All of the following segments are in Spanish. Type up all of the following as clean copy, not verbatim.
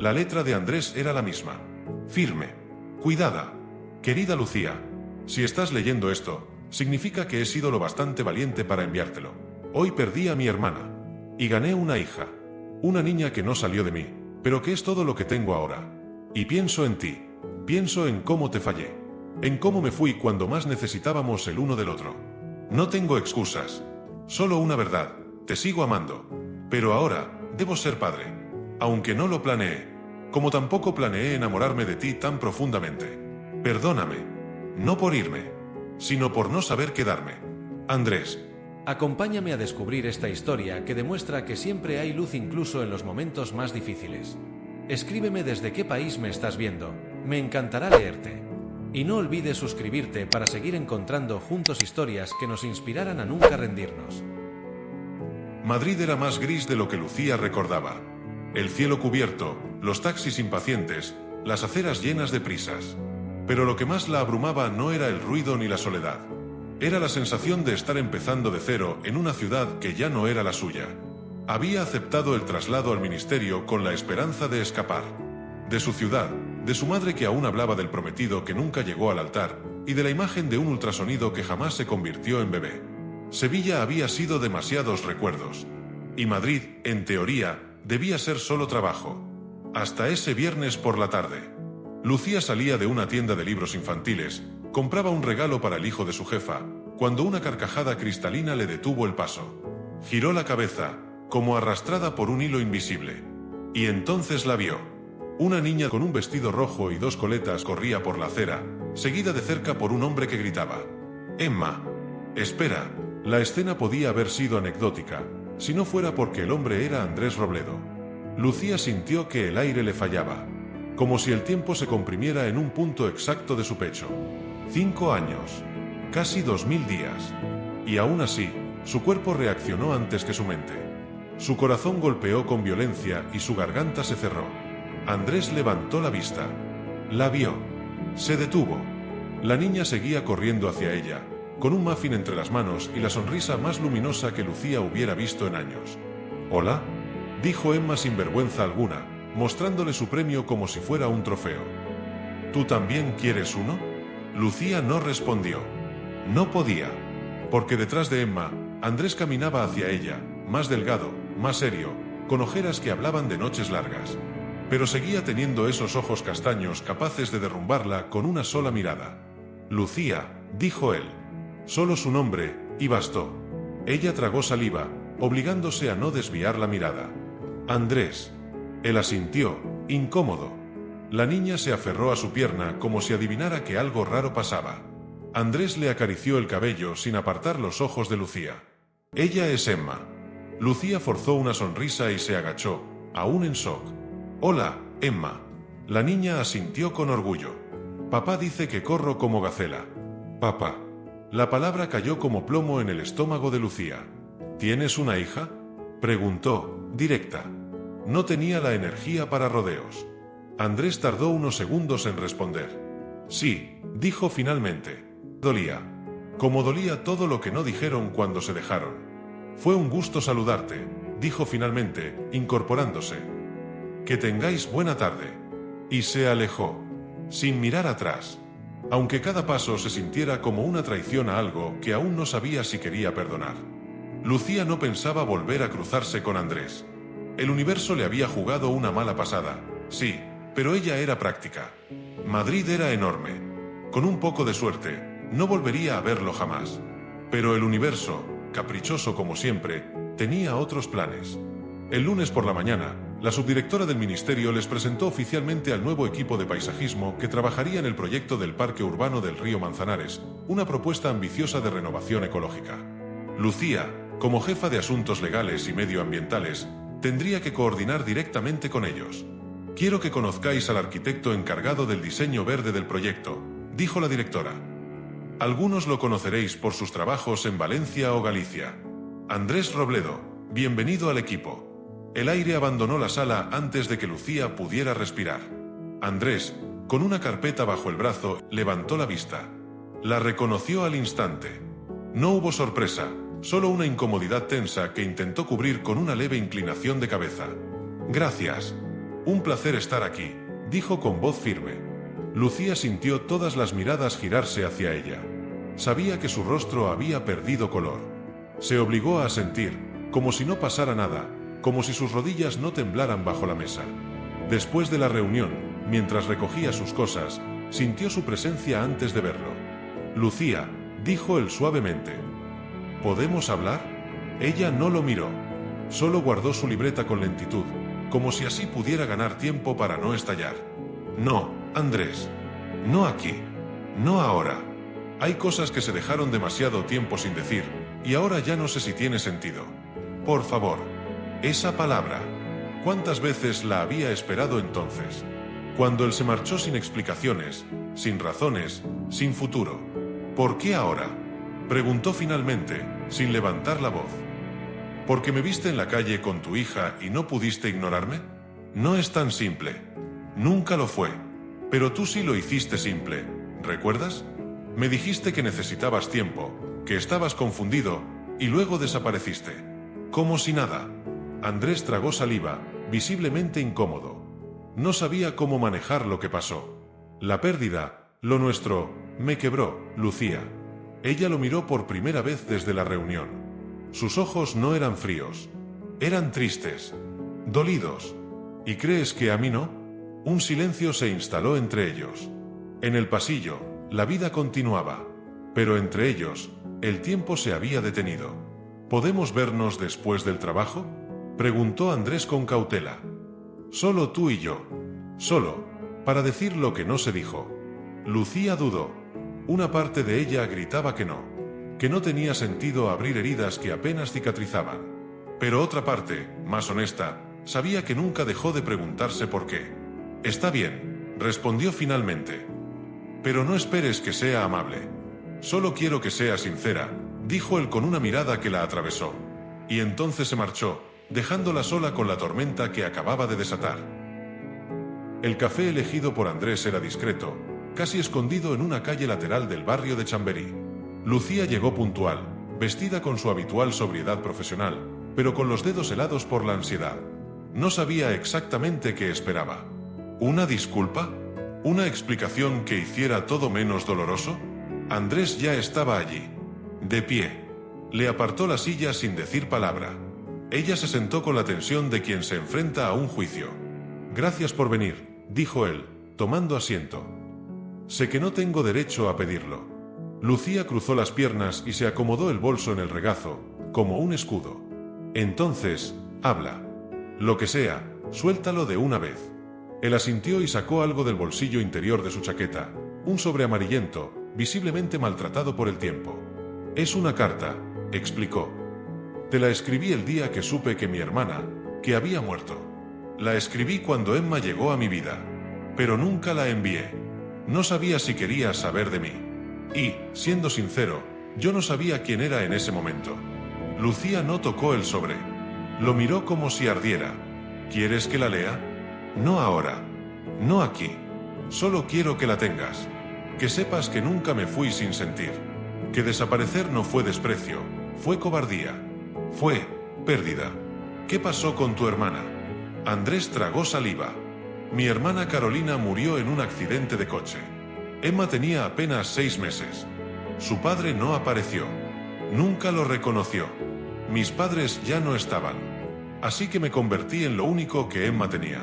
La letra de Andrés era la misma. Firme. Cuidada. Querida Lucía, si estás leyendo esto, significa que he sido lo bastante valiente para enviártelo. Hoy perdí a mi hermana. Y gané una hija. Una niña que no salió de mí, pero que es todo lo que tengo ahora. Y pienso en ti. Pienso en cómo te fallé. En cómo me fui cuando más necesitábamos el uno del otro. No tengo excusas. Solo una verdad. Te sigo amando. Pero ahora, debo ser padre. Aunque no lo planeé. Como tampoco planeé enamorarme de ti tan profundamente. Perdóname. No por irme, sino por no saber quedarme. Andrés. Acompáñame a descubrir esta historia que demuestra que siempre hay luz incluso en los momentos más difíciles. Escríbeme desde qué país me estás viendo. Me encantará leerte. Y no olvides suscribirte para seguir encontrando juntos historias que nos inspiraran a nunca rendirnos. Madrid era más gris de lo que Lucía recordaba. El cielo cubierto, los taxis impacientes, las aceras llenas de prisas. Pero lo que más la abrumaba no era el ruido ni la soledad. Era la sensación de estar empezando de cero en una ciudad que ya no era la suya. Había aceptado el traslado al ministerio con la esperanza de escapar. De su ciudad, de su madre que aún hablaba del prometido que nunca llegó al altar, y de la imagen de un ultrasonido que jamás se convirtió en bebé. Sevilla había sido demasiados recuerdos. Y Madrid, en teoría, debía ser solo trabajo. Hasta ese viernes por la tarde. Lucía salía de una tienda de libros infantiles, compraba un regalo para el hijo de su jefa, cuando una carcajada cristalina le detuvo el paso. Giró la cabeza, como arrastrada por un hilo invisible. Y entonces la vio. Una niña con un vestido rojo y dos coletas corría por la acera, seguida de cerca por un hombre que gritaba: «Emma». Espera, la escena podía haber sido anecdótica, si no fuera porque el hombre era Andrés Robledo. Lucía sintió que el aire le fallaba, como si el tiempo se comprimiera en un punto exacto de su pecho. 5 años, casi 2000 días. Y aún así, su cuerpo reaccionó antes que su mente. Su corazón golpeó con violencia y su garganta se cerró. Andrés levantó la vista. La vio. Se detuvo. La niña seguía corriendo hacia ella, con un muffin entre las manos y la sonrisa más luminosa que Lucía hubiera visto en años. «¿Hola?», dijo Emma sin vergüenza alguna, mostrándole su premio como si fuera un trofeo. «¿Tú también quieres uno?». Lucía no respondió. No podía, porque detrás de Emma, Andrés caminaba hacia ella, más delgado, más serio, con ojeras que hablaban de noches largas. Pero seguía teniendo esos ojos castaños capaces de derrumbarla con una sola mirada. «Lucía», dijo él. Solo su nombre, y bastó. Ella tragó saliva, obligándose a no desviar la mirada. «Andrés». Él asintió, incómodo. La niña se aferró a su pierna como si adivinara que algo raro pasaba. Andrés le acarició el cabello sin apartar los ojos de Lucía. «Ella es Emma». Lucía forzó una sonrisa y se agachó, aún en shock. «Hola, Emma». La niña asintió con orgullo. «Papá dice que corro como gacela». «Papá». La palabra cayó como plomo en el estómago de Lucía. «¿Tienes una hija?», preguntó, directa. No tenía la energía para rodeos. Andrés tardó unos segundos en responder. «Sí», dijo finalmente. «Dolía. Como dolía todo lo que no dijeron cuando se dejaron». «Fue un gusto saludarte», dijo finalmente, incorporándose. «Que tengáis buena tarde». Y se alejó, sin mirar atrás, aunque cada paso se sintiera como una traición a algo que aún no sabía si quería perdonar. Lucía no pensaba volver a cruzarse con Andrés. El universo le había jugado una mala pasada, sí, pero ella era práctica. Madrid era enorme. Con un poco de suerte, no volvería a verlo jamás. Pero el universo, caprichoso como siempre, tenía otros planes. El lunes por la mañana, la subdirectora del ministerio les presentó oficialmente al nuevo equipo de paisajismo que trabajaría en el proyecto del Parque Urbano del Río Manzanares, una propuesta ambiciosa de renovación ecológica. Lucía, como jefa de asuntos legales y medioambientales, tendría que coordinar directamente con ellos. «Quiero que conozcáis al arquitecto encargado del diseño verde del proyecto», dijo la directora. «Algunos lo conoceréis por sus trabajos en Valencia o Galicia. Andrés Robledo, bienvenido al equipo». El aire abandonó la sala antes de que Lucía pudiera respirar. Andrés, con una carpeta bajo el brazo, levantó la vista. La reconoció al instante. No hubo sorpresa, solo una incomodidad tensa que intentó cubrir con una leve inclinación de cabeza. «Gracias». Un placer estar aquí, dijo con voz firme. Lucía sintió todas las miradas girarse hacia ella. Sabía que su rostro había perdido color. Se obligó a asentir, como si no pasara nada, como si sus rodillas no temblaran bajo la mesa. Después de la reunión, mientras recogía sus cosas, sintió su presencia antes de verlo. Lucía, dijo él suavemente. ¿Podemos hablar? Ella no lo miró. Solo guardó su libreta con lentitud, como si así pudiera ganar tiempo para no estallar. No, Andrés. No aquí. No ahora. Hay cosas que se dejaron demasiado tiempo sin decir, y ahora ya no sé si tiene sentido. Por favor. Esa palabra. ¿Cuántas veces la había esperado entonces? Cuando él se marchó sin explicaciones, sin razones, sin futuro. ¿Por qué ahora? Preguntó finalmente, sin levantar la voz. ¿Porque me viste en la calle con tu hija y no pudiste ignorarme? No es tan simple. Nunca lo fue. Pero tú sí lo hiciste simple, ¿recuerdas? Me dijiste que necesitabas tiempo, que estabas confundido, y luego desapareciste. Como si nada. Andrés tragó saliva, visiblemente incómodo. No sabía cómo manejar lo que pasó. La pérdida, lo nuestro, me quebró, Lucía. Ella lo miró por primera vez desde la reunión. Sus ojos no eran fríos. Eran tristes. Dolidos. ¿Y crees que a mí no? Un silencio se instaló entre ellos. En el pasillo, la vida continuaba. Pero entre ellos, el tiempo se había detenido. ¿Podemos vernos después del trabajo? Preguntó Andrés con cautela. Solo tú y yo. Solo, para decir lo que no se dijo. Lucía dudó. Una parte de ella gritaba que no tenía sentido abrir heridas que apenas cicatrizaban. Pero otra parte, más honesta, sabía que nunca dejó de preguntarse por qué. Está bien, respondió finalmente. Pero no esperes que sea amable. Solo quiero que sea sincera, dijo él con una mirada que la atravesó. Y entonces se marchó, dejándola sola con la tormenta que acababa de desatar. El café elegido por Andrés era discreto, casi escondido en una calle lateral del barrio de Chamberí. Lucía llegó puntual, vestida con su habitual sobriedad profesional, pero con los dedos helados por la ansiedad. No sabía exactamente qué esperaba. ¿Una disculpa? ¿Una explicación que hiciera todo menos doloroso? Andrés ya estaba allí, de pie. Le apartó la silla sin decir palabra. Ella se sentó con la tensión de quien se enfrenta a un juicio. Gracias por venir, dijo él, tomando asiento. Sé que no tengo derecho a pedirlo. Lucía cruzó las piernas y se acomodó el bolso en el regazo, como un escudo. Entonces, habla. Lo que sea, suéltalo de una vez. Él asintió y sacó algo del bolsillo interior de su chaqueta, un sobre amarillento, visiblemente maltratado por el tiempo. Es una carta, explicó. Te la escribí el día que supe que mi hermana, que había muerto. La escribí cuando Emma llegó a mi vida, pero nunca la envié. No sabía si quería saber de mí. Y, siendo sincero, yo no sabía quién era en ese momento. Lucía no tocó el sobre. Lo miró como si ardiera. ¿Quieres que la lea? No ahora. No aquí. Solo quiero que la tengas. Que sepas que nunca me fui sin sentir. Que desaparecer no fue desprecio, fue cobardía. Fue pérdida. ¿Qué pasó con tu hermana? Andrés tragó saliva. Mi hermana Carolina murió en un accidente de coche. Emma tenía apenas 6 meses. Su padre no apareció. Nunca lo reconoció. Mis padres ya no estaban. Así que me convertí en lo único que Emma tenía.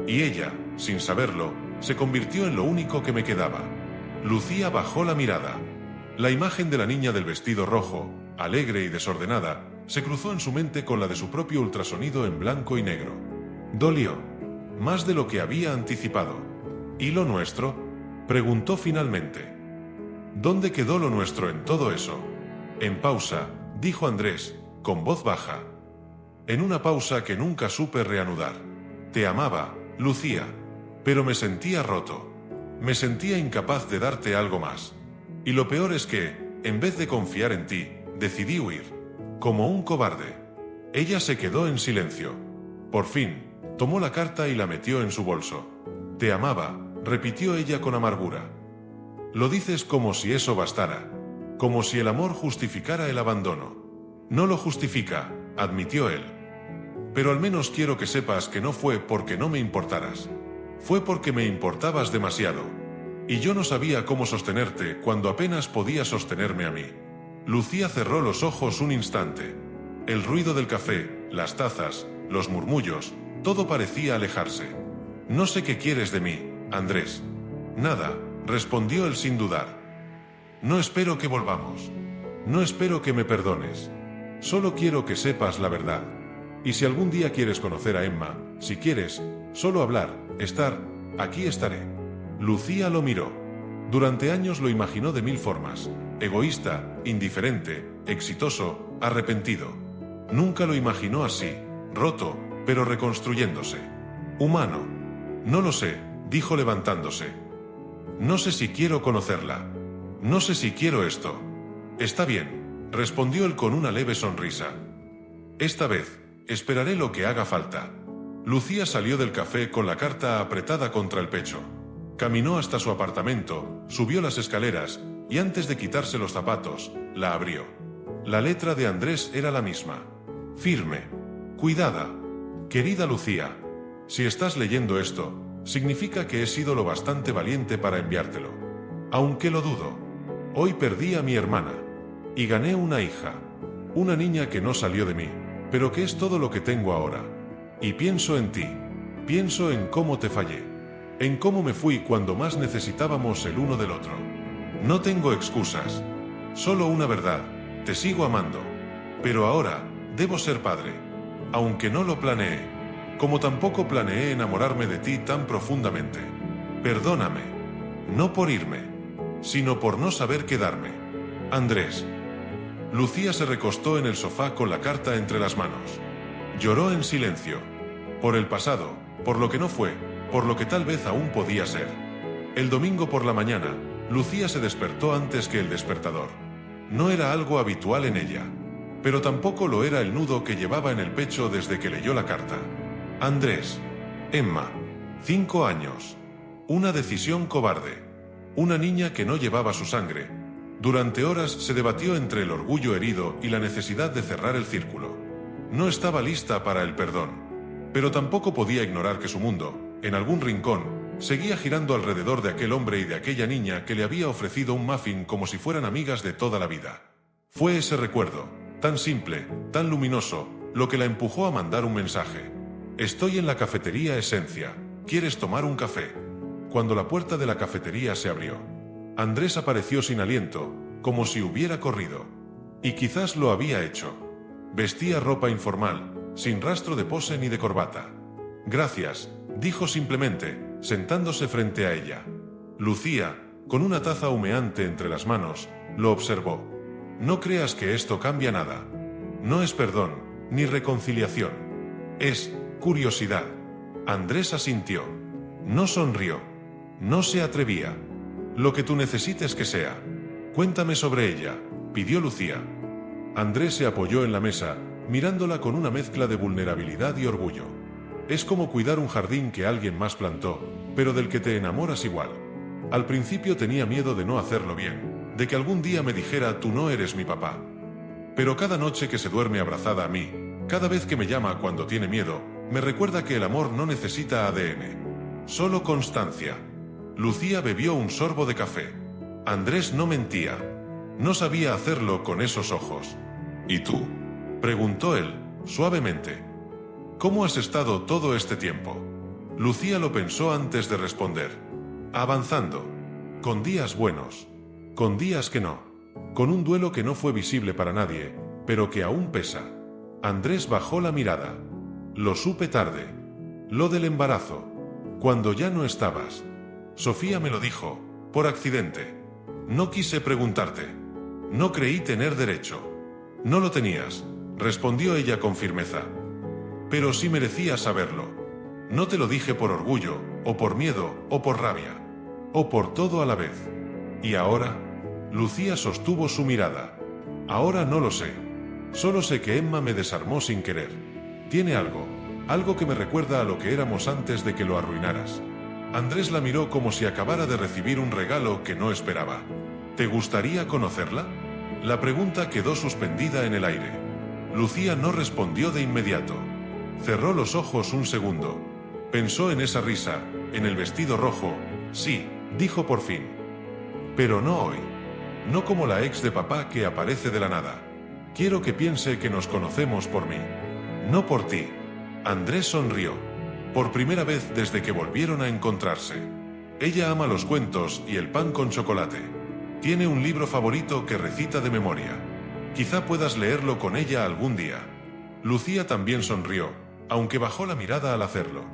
Y ella, sin saberlo, se convirtió en lo único que me quedaba. Lucía bajó la mirada. La imagen de la niña del vestido rojo, alegre y desordenada, se cruzó en su mente con la de su propio ultrasonido en blanco y negro. Dolió. Más de lo que había anticipado. ¿Y lo nuestro? Preguntó finalmente. ¿Dónde quedó lo nuestro en todo eso? En pausa, dijo Andrés, con voz baja. En una pausa que nunca supe reanudar. Te amaba, Lucía, pero me sentía roto. Me sentía incapaz de darte algo más. Y lo peor es que, en vez de confiar en ti, decidí huir. Como un cobarde. Ella se quedó en silencio. Por fin, tomó la carta y la metió en su bolso. Te amaba, repitió ella con amargura. Lo dices como si eso bastara. Como si el amor justificara el abandono. No lo justifica, admitió él. Pero al menos quiero que sepas que no fue porque no me importaras. Fue porque me importabas demasiado. Y yo no sabía cómo sostenerte cuando apenas podía sostenerme a mí. Lucía cerró los ojos un instante. El ruido del café, las tazas, los murmullos, todo parecía alejarse. No sé qué quieres de mí, Andrés. Nada, respondió él sin dudar. No espero que volvamos. No espero que me perdones. Solo quiero que sepas la verdad. Y si algún día quieres conocer a Emma, si quieres, solo hablar, estar, aquí estaré. Lucía lo miró. Durante años lo imaginó de mil formas: egoísta, indiferente, exitoso, arrepentido. Nunca lo imaginó así, roto, pero reconstruyéndose. Humano. No lo sé, dijo levantándose. No sé si quiero conocerla. No sé si quiero esto. Está bien, respondió él con una leve sonrisa. Esta vez, esperaré lo que haga falta. Lucía salió del café con la carta apretada contra el pecho. Caminó hasta su apartamento, subió las escaleras, y antes de quitarse los zapatos, la abrió. La letra de Andrés era la misma. Firme. Cuidada. Querida Lucía, si estás leyendo esto, significa que he sido lo bastante valiente para enviártelo. Aunque lo dudo. Hoy perdí a mi hermana. Y gané una hija. Una niña que no salió de mí, pero que es todo lo que tengo ahora. Y pienso en ti. Pienso en cómo te fallé. En cómo me fui cuando más necesitábamos el uno del otro. No tengo excusas. Solo una verdad. Te sigo amando. Pero ahora, debo ser padre. Aunque no lo planeé. Como tampoco planeé enamorarme de ti tan profundamente. Perdóname. No por irme, sino por no saber quedarme. Andrés. Lucía se recostó en el sofá con la carta entre las manos. Lloró en silencio. Por el pasado, por lo que no fue, por lo que tal vez aún podía ser. El domingo por la mañana, Lucía se despertó antes que el despertador. No era algo habitual en ella, pero tampoco lo era el nudo que llevaba en el pecho desde que leyó la carta. Andrés. Emma. 5 años. Una decisión cobarde. Una niña que no llevaba su sangre. Durante horas se debatió entre el orgullo herido y la necesidad de cerrar el círculo. No estaba lista para el perdón, pero tampoco podía ignorar que su mundo, en algún rincón, seguía girando alrededor de aquel hombre y de aquella niña que le había ofrecido un muffin como si fueran amigas de toda la vida. Fue ese recuerdo, tan simple, tan luminoso, lo que la empujó a mandar un mensaje. Estoy en la cafetería Esencia. ¿Quieres tomar un café? Cuando la puerta de la cafetería se abrió, Andrés apareció sin aliento, como si hubiera corrido. Y quizás lo había hecho. Vestía ropa informal, sin rastro de pose ni de corbata. Gracias, dijo simplemente, sentándose frente a ella. Lucía, con una taza humeante entre las manos, lo observó. No creas que esto cambia nada. No es perdón, ni reconciliación. Es curiosidad. Andrés asintió. No sonrió. No se atrevía. Lo que tú necesites que sea. Cuéntame sobre ella, pidió Lucía. Andrés se apoyó en la mesa, mirándola con una mezcla de vulnerabilidad y orgullo. Es como cuidar un jardín que alguien más plantó, pero del que te enamoras igual. Al principio tenía miedo de no hacerlo bien, de que algún día me dijera tú no eres mi papá. Pero cada noche que se duerme abrazada a mí, cada vez que me llama cuando tiene miedo, me recuerda que el amor no necesita ADN. Solo constancia. Lucía bebió un sorbo de café. Andrés no mentía. No sabía hacerlo con esos ojos. ¿Y tú? Preguntó él, suavemente. ¿Cómo has estado todo este tiempo? Lucía lo pensó antes de responder. Avanzando. Con días buenos. Con días que no. Con un duelo que no fue visible para nadie, pero que aún pesa. Andrés bajó la mirada. Lo supe tarde. Lo del embarazo. Cuando ya no estabas. Sofía me lo dijo, por accidente. No quise preguntarte. No creí tener derecho. No lo tenías, respondió ella con firmeza. Pero sí merecía saberlo. No te lo dije por orgullo, o por miedo, o por rabia. O por todo a la vez. ¿Y ahora? Lucía sostuvo su mirada. Ahora no lo sé. Solo sé que Emma me desarmó sin querer. Tiene algo que me recuerda a lo que éramos antes de que lo arruinaras. Andrés la miró como si acabara de recibir un regalo que no esperaba. ¿Te gustaría conocerla? La pregunta quedó suspendida en el aire. Lucía no respondió de inmediato. Cerró los ojos un segundo. Pensó en esa risa, en el vestido rojo. Sí, dijo por fin. Pero no hoy. No como la ex de papá que aparece de la nada. Quiero que piense que nos conocemos por mí. No por ti. Andrés sonrió. Por primera vez desde que volvieron a encontrarse. Ella ama los cuentos y el pan con chocolate. Tiene un libro favorito que recita de memoria. Quizá puedas leerlo con ella algún día. Lucía también sonrió, aunque bajó la mirada al hacerlo.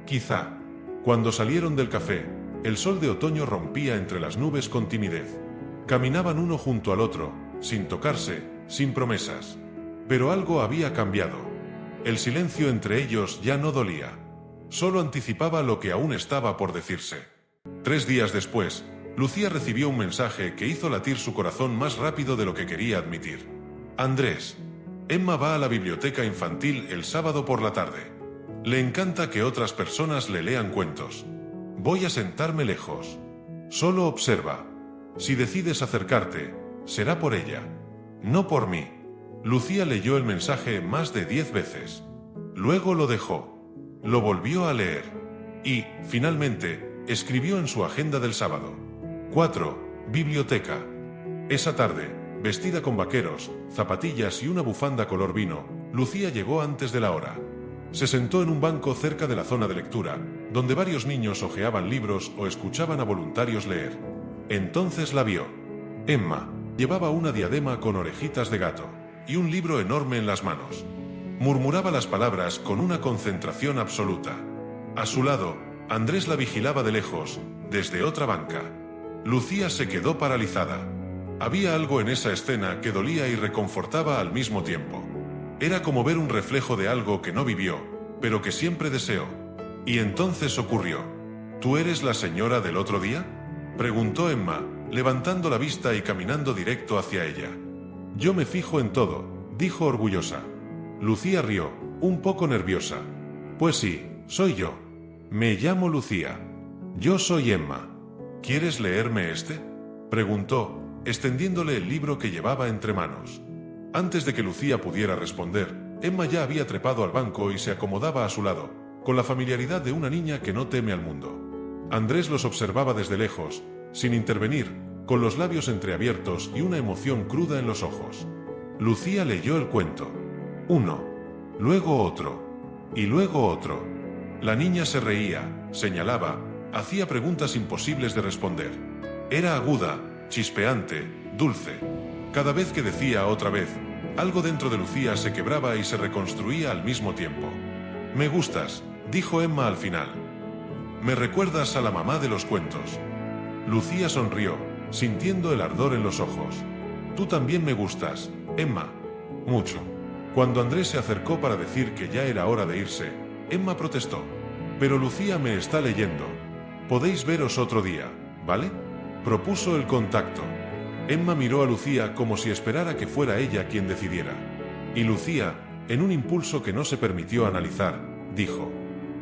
Quizá. Cuando salieron del café, el sol de otoño rompía entre las nubes con timidez. Caminaban uno junto al otro, sin tocarse, sin promesas. Pero algo había cambiado. El silencio entre ellos ya no dolía. Solo anticipaba lo que aún estaba por decirse. 3 días después, Lucía recibió un mensaje que hizo latir su corazón más rápido de lo que quería admitir. Andrés. Emma va a la biblioteca infantil el sábado por la tarde. Le encanta que otras personas le lean cuentos. Voy a sentarme lejos. Solo observa. Si decides acercarte, será por ella, no por mí. Lucía leyó el mensaje más de 10 veces. Luego lo dejó. Lo volvió a leer. Y, finalmente, escribió en su agenda del sábado. 4. Biblioteca. Esa tarde, vestida con vaqueros, zapatillas y una bufanda color vino, Lucía llegó antes de la hora. Se sentó en un banco cerca de la zona de lectura, donde varios niños hojeaban libros o escuchaban a voluntarios leer. Entonces la vio. Emma llevaba una diadema con orejitas de gato y un libro enorme en las manos. Murmuraba las palabras con una concentración absoluta. A su lado, Andrés la vigilaba de lejos, desde otra banca. Lucía se quedó paralizada. Había algo en esa escena que dolía y reconfortaba al mismo tiempo. Era como ver un reflejo de algo que no vivió, pero que siempre deseó. Y entonces ocurrió. ¿Tú eres la señora del otro día?, preguntó Emma, levantando la vista y caminando directo hacia ella. Yo me fijo en todo, dijo orgullosa. Lucía rió, un poco nerviosa. Pues sí, soy yo. Me llamo Lucía. Yo soy Emma. ¿Quieres leerme este?, preguntó, extendiéndole el libro que llevaba entre manos. Antes de que Lucía pudiera responder, Emma ya había trepado al banco y se acomodaba a su lado, con la familiaridad de una niña que no teme al mundo. Andrés los observaba desde lejos, sin intervenir, con los labios entreabiertos y una emoción cruda en los ojos. Lucía leyó el cuento. Uno, luego otro, y luego otro. La niña se reía, señalaba, hacía preguntas imposibles de responder. Era aguda, chispeante, dulce. Cada vez que decía otra vez, algo dentro de Lucía se quebraba y se reconstruía al mismo tiempo. Me gustas, dijo Emma al final. Me recuerdas a la mamá de los cuentos. Lucía sonrió, sintiendo el ardor en los ojos. Tú también me gustas, Emma. Mucho. Cuando Andrés se acercó para decir que ya era hora de irse, Emma protestó. Pero Lucía me está leyendo. Podéis veros otro día, ¿vale?, propuso el contacto. Emma miró a Lucía como si esperara que fuera ella quien decidiera. Y Lucía, en un impulso que no se permitió analizar, dijo: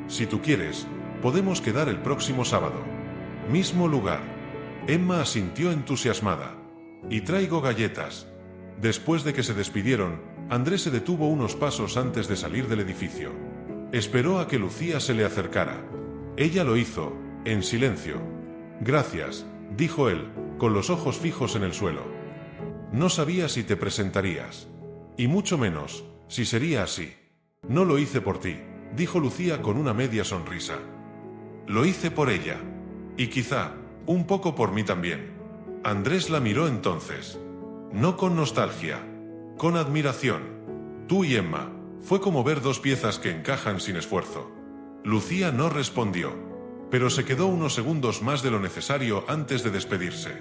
si tú quieres, podemos quedar el próximo sábado. Mismo lugar. Emma asintió entusiasmada. Y traigo galletas. Después de que se despidieron, Andrés se detuvo unos pasos antes de salir del edificio. Esperó a que Lucía se le acercara. Ella lo hizo, en silencio. Gracias, dijo él, con los ojos fijos en el suelo. No sabía si te presentarías. Y mucho menos, si sería así. No lo hice por ti, dijo Lucía con una media sonrisa. Lo hice por ella. Y quizá, un poco por mí también. Andrés la miró entonces. No con nostalgia, con admiración. Tú y Emma, fue como ver dos piezas que encajan sin esfuerzo. Lucía no respondió, pero se quedó unos segundos más de lo necesario antes de despedirse.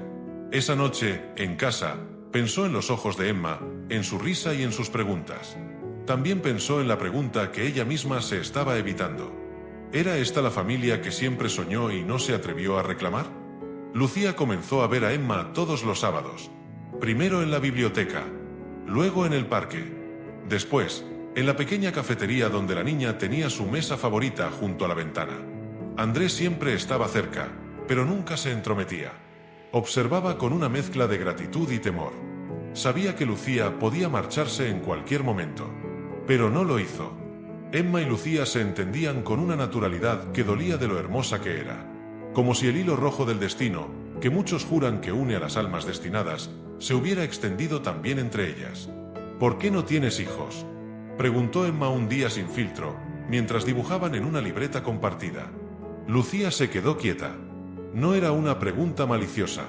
Esa noche, en casa, pensó en los ojos de Emma, en su risa y en sus preguntas. También pensó en la pregunta que ella misma se estaba evitando. ¿Era esta la familia que siempre soñó y no se atrevió a reclamar? Lucía comenzó a ver a Emma todos los sábados. Primero en la biblioteca, luego en el parque. Después, en la pequeña cafetería donde la niña tenía su mesa favorita junto a la ventana. Andrés siempre estaba cerca, pero nunca se entrometía. Observaba con una mezcla de gratitud y temor. Sabía que Lucía podía marcharse en cualquier momento, pero no lo hizo. Emma y Lucía se entendían con una naturalidad que dolía de lo hermosa que era. Como si el hilo rojo del destino, que muchos juran que une a las almas destinadas, se hubiera extendido también entre ellas. ¿Por qué no tienes hijos?, preguntó Emma un día sin filtro, mientras dibujaban en una libreta compartida. Lucía se quedó quieta. No era una pregunta maliciosa,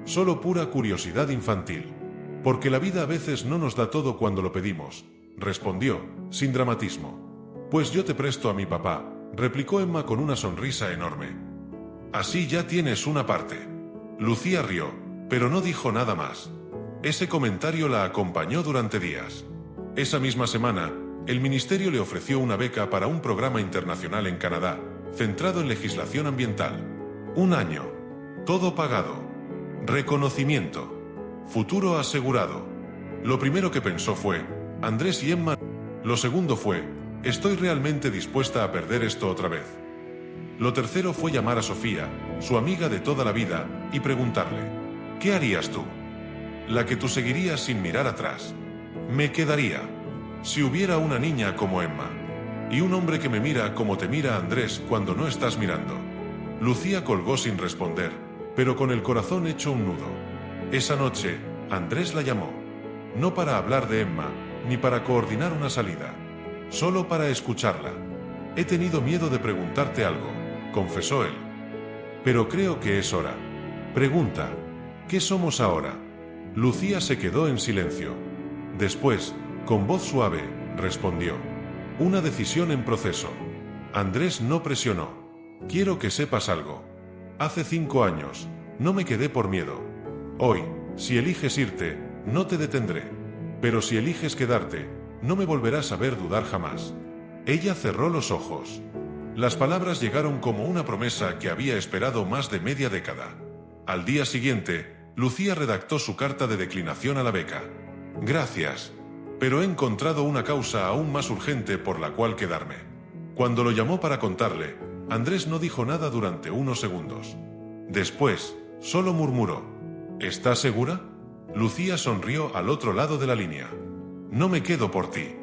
solo pura curiosidad infantil. Porque la vida a veces no nos da todo cuando lo pedimos, respondió, sin dramatismo. Pues yo te presto a mi papá, replicó Emma con una sonrisa enorme. Así ya tienes una parte. Lucía rió, pero no dijo nada más. Ese comentario la acompañó durante días. Esa misma semana, el ministerio le ofreció una beca para un programa internacional en Canadá, centrado en legislación ambiental. 1 año. Todo pagado. Reconocimiento. Futuro asegurado. Lo primero que pensó fue, Andrés y Emma. Lo segundo fue, estoy realmente dispuesta a perder esto otra vez. Lo tercero fue llamar a Sofía, su amiga de toda la vida, y preguntarle, ¿qué harías tú? La que tú seguirías sin mirar atrás. Me quedaría. Si hubiera una niña como Emma. Y un hombre que me mira como te mira Andrés cuando no estás mirando. Lucía colgó sin responder, pero con el corazón hecho un nudo. Esa noche, Andrés la llamó. No para hablar de Emma, ni para coordinar una salida. Solo para escucharla. He tenido miedo de preguntarte algo, confesó él. Pero creo que es hora. Pregunta, ¿qué somos ahora? Lucía se quedó en silencio. Después, con voz suave, respondió. Una decisión en proceso. Andrés no presionó. Quiero que sepas algo. Hace 5 años, no me quedé por miedo. Hoy, si eliges irte, no te detendré. Pero si eliges quedarte, no me volverás a ver dudar jamás. Ella cerró los ojos. Las palabras llegaron como una promesa que había esperado más de media década. Al día siguiente, Lucía redactó su carta de declinación a la beca. Gracias. Pero he encontrado una causa aún más urgente por la cual quedarme. Cuando lo llamó para contarle, Andrés no dijo nada durante unos segundos. Después, solo murmuró. ¿Estás segura? Lucía sonrió al otro lado de la línea. No me quedo por ti.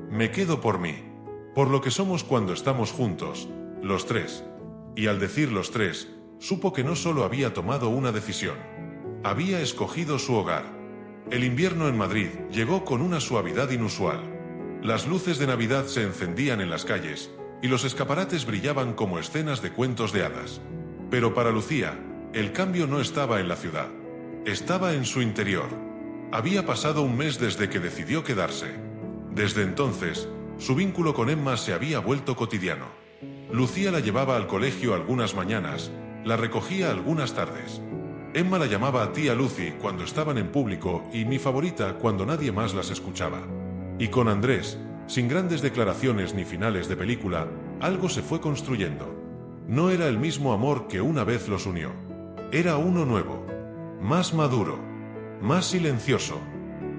Me quedo por mí. Por lo que somos cuando estamos juntos, los tres. Y al decir los tres, supo que no solo había tomado una decisión. Había escogido su hogar. El invierno en Madrid llegó con una suavidad inusual. Las luces de Navidad se encendían en las calles, y los escaparates brillaban como escenas de cuentos de hadas. Pero para Lucía, el cambio no estaba en la ciudad. Estaba en su interior. Había pasado un mes desde que decidió quedarse. Desde entonces, su vínculo con Emma se había vuelto cotidiano. Lucía la llevaba al colegio algunas mañanas, la recogía algunas tardes. Emma la llamaba tía Lucy cuando estaban en público y mi favorita cuando nadie más las escuchaba. Y con Andrés, sin grandes declaraciones ni finales de película, algo se fue construyendo. No era el mismo amor que una vez los unió. Era uno nuevo, más maduro, más silencioso,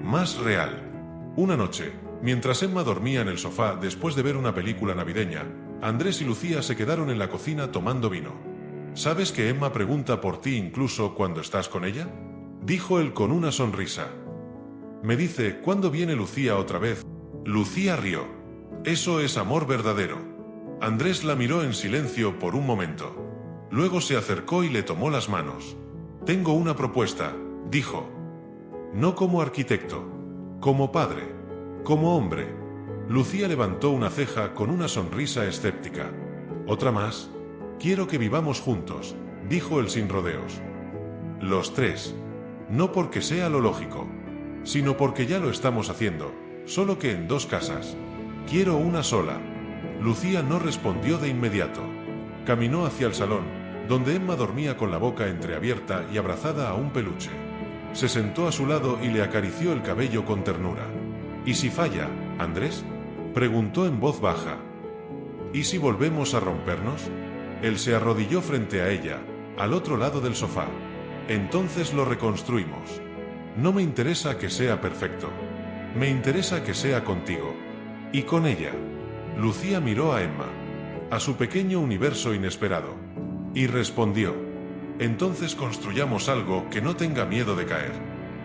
más real. Una noche, mientras Emma dormía en el sofá después de ver una película navideña, Andrés y Lucía se quedaron en la cocina tomando vino. ¿Sabes que Emma pregunta por ti incluso cuando estás con ella?, dijo él con una sonrisa. Me dice, ¿cuándo viene Lucía otra vez? Lucía rió. Eso es amor verdadero. Andrés la miró en silencio por un momento. Luego se acercó y le tomó las manos. Tengo una propuesta, dijo. No como arquitecto, como padre, como hombre. Lucía levantó una ceja con una sonrisa escéptica. ¿Otra más? Quiero que vivamos juntos, dijo él sin rodeos. Los tres. No porque sea lo lógico, sino porque ya lo estamos haciendo, solo que en 2 casas. Quiero una sola. Lucía no respondió de inmediato. Caminó hacia el salón, donde Emma dormía con la boca entreabierta y abrazada a un peluche. Se sentó a su lado y le acarició el cabello con ternura. ¿Y si falla, Andrés?, preguntó en voz baja. ¿Y si volvemos a rompernos? Él se arrodilló frente a ella, al otro lado del sofá. Entonces lo reconstruimos. No me interesa que sea perfecto. Me interesa que sea contigo. Y con ella. Lucía miró a Emma, a su pequeño universo inesperado, y respondió. Entonces construyamos algo que no tenga miedo de caer.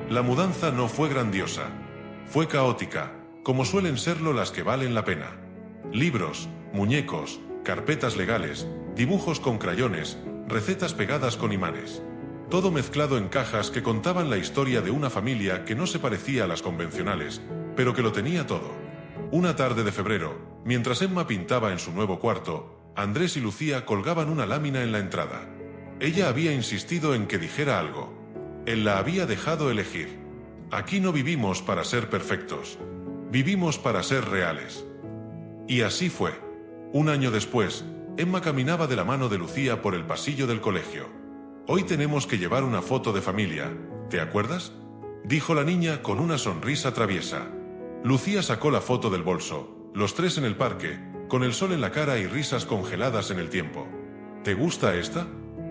La mudanza no fue grandiosa. Fue caótica, como suelen serlo las que valen la pena. Libros, muñecos, carpetas legales, dibujos con crayones, recetas pegadas con imanes. Todo mezclado en cajas que contaban la historia de una familia que no se parecía a las convencionales, pero que lo tenía todo. Una tarde de febrero, mientras Emma pintaba en su nuevo cuarto, Andrés y Lucía colgaban una lámina en la entrada. Ella había insistido en que dijera algo. Él la había dejado elegir. Aquí no vivimos para ser perfectos. Vivimos para ser reales. Y así fue. Un año después, Emma caminaba de la mano de Lucía por el pasillo del colegio. Hoy tenemos que llevar una foto de familia, ¿te acuerdas?, dijo la niña con una sonrisa traviesa. Lucía sacó la foto del bolso, los tres en el parque, con el sol en la cara y risas congeladas en el tiempo. ¿Te gusta esta?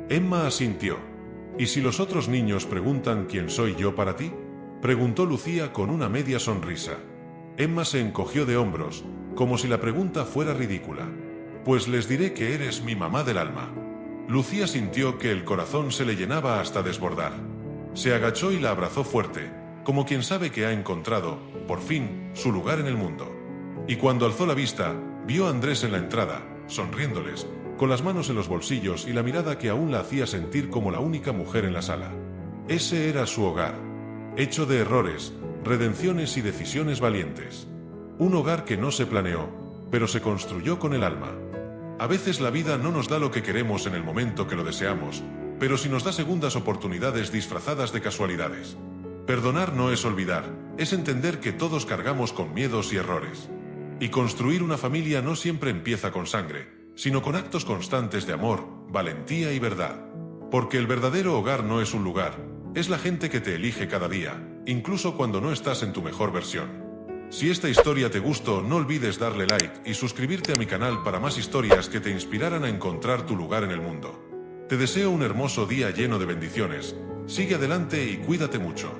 Emma asintió. ¿Y si los otros niños preguntan quién soy yo para ti?, preguntó Lucía con una media sonrisa. Emma se encogió de hombros, como si la pregunta fuera ridícula. Pues les diré que eres mi mamá del alma. Lucía sintió que el corazón se le llenaba hasta desbordar. Se agachó y la abrazó fuerte, como quien sabe que ha encontrado, por fin, su lugar en el mundo. Y cuando alzó la vista, vio a Andrés en la entrada, sonriéndoles, con las manos en los bolsillos y la mirada que aún la hacía sentir como la única mujer en la sala. Ese era su hogar, hecho de errores, redenciones y decisiones valientes. Un hogar que no se planeó, pero se construyó con el alma. A veces la vida no nos da lo que queremos en el momento que lo deseamos, pero sí nos da segundas oportunidades disfrazadas de casualidades. Perdonar no es olvidar, es entender que todos cargamos con miedos y errores. Y construir una familia no siempre empieza con sangre, sino con actos constantes de amor, valentía y verdad. Porque el verdadero hogar no es un lugar, es la gente que te elige cada día, incluso cuando no estás en tu mejor versión. Si esta historia te gustó, no olvides darle like y suscribirte a mi canal para más historias que te inspiraran a encontrar tu lugar en el mundo. Te deseo un hermoso día lleno de bendiciones, sigue adelante y cuídate mucho.